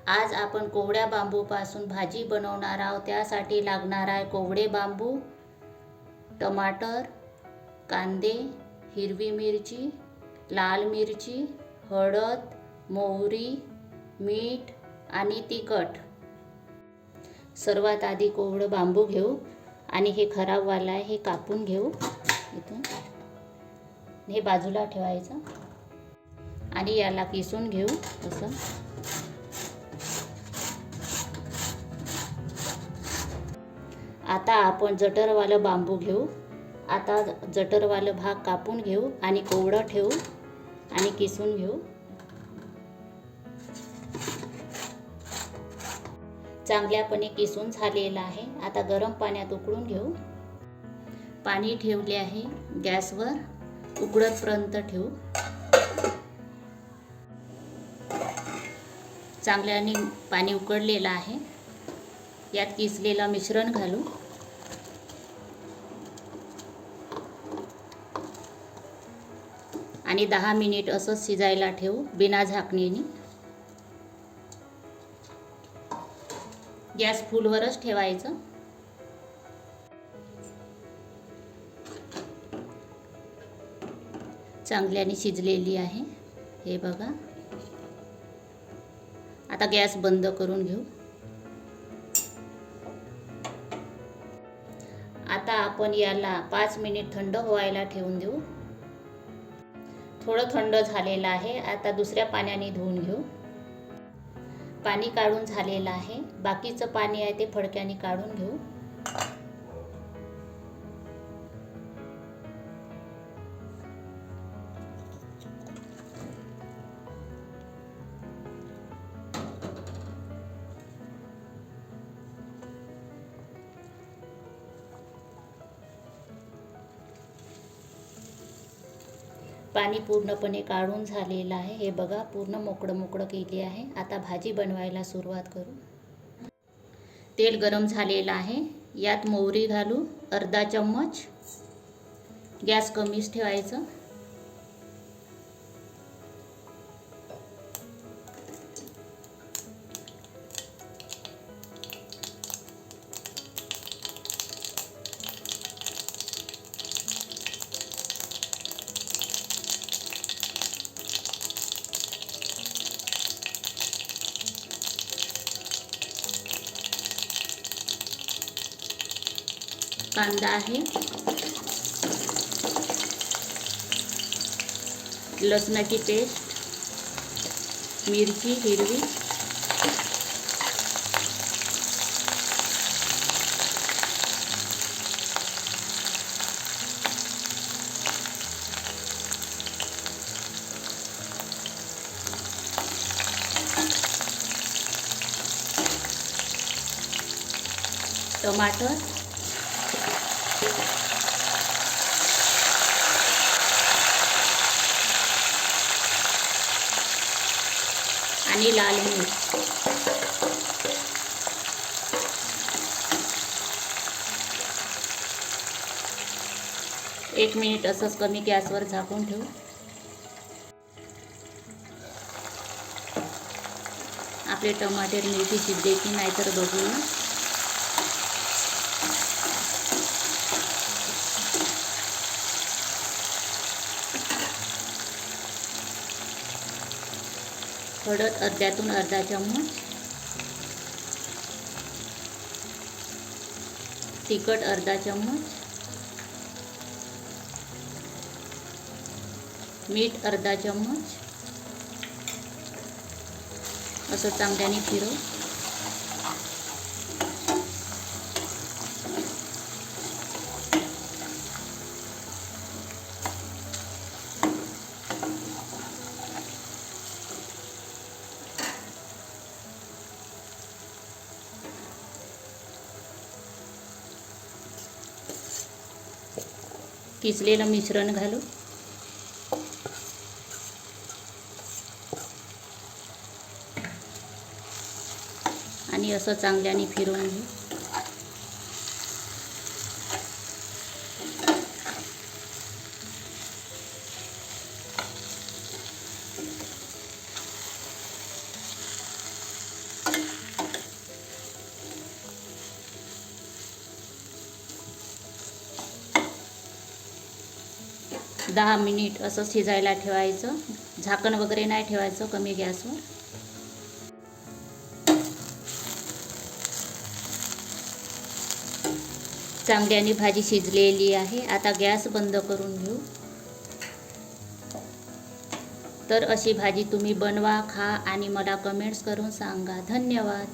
आज आपण कोवड्या बांबूपासून भाजी बनवणार आहोत। त्यासाठी लागणार आहे कोवडे बांबू, टमाटर, कांदे, हिरवी मिरची, लाल मिरची, हळद, मोहरी, मीठ आणि तिखट। सर्वात आधी कोवडं बांबू घेऊ आणि हे खराबवाला आहे हे कापून घेऊ। इथून हे बाजूला ठेवायचं आणि याला किसून घेऊ असं। आता आपण जठरवालं बांबू घेऊ। आता जठरवालं भाग कापून घेऊ आणि कोवडं ठेवू आणि किसून घेऊ। चांगल्यापणे किसून झालेला आहे। आता गरम पाण्यात उकळून घेऊ। पाणी ठेवले आहे गॅसवर, उकळतपर्यंत ठेवू। चांगल्याने पाणी उकळलेलं आहे। यात किसलेलं मिश्रण घालू आणि 10 मिनिट असं शिजायला ठेवू बिना झाकणीने। गॅस फुलवरच ठेवायचं। चांगल्याने शिजलेली आहे हे बघा। आता गॅस बंद करून घेऊ। आता आपण याला 5 मिनिट थंड व्हायला ठेवून देऊ। थोडं थंड झालेलं आहे। आता दुसऱ्या पाण्याने धुवून घेऊ। पाणी काढून झालेलं आहे। बाकीचं पाणी आहे ते फडक्याने काढून घेऊ। पाणी पूर्णपणे काढून झालेलं आहे हे बघा। पूर्ण मोकळं मोकळं केले आहे। आता भाजी बनवायला सुरुवात करू। तेल गरम झालेलं आहे। यात मोहरी घालू अर्धा चम्मच। गॅस कमीच ठेवायचं। कांदा आहे, लसणाची पेस्ट, मिरची हिरवी, टमाटर, आणि लाल मिर्च। 1 मिनिट असंच कमी गॅसवर झाकून ठेवू। आपले टमाटर मिरची शिजले की नाही तर बघूया। हळद अर्ध्यातून अर्धा चम्मच, तिखट अर्धा चम्मच, मीठ अर्धा चम्मच। असं चांगल्याने फिरव। किसलेलं मिश्रण घालू आणि असं चांगल्याने फिरवून घेऊ। 10 मिनिट असं शिजायला ठेवायचं. झाकण वगैरे नाही ठेवायचं, कमी गॅसवर. चांगल्याने भाजी शिजलेली आहे. आता गॅस बंद करून घेऊ. तर अशी भाजी तुम्ही बनवा, खा आणि मला कमेंट्स करून सांगा. धन्यवाद.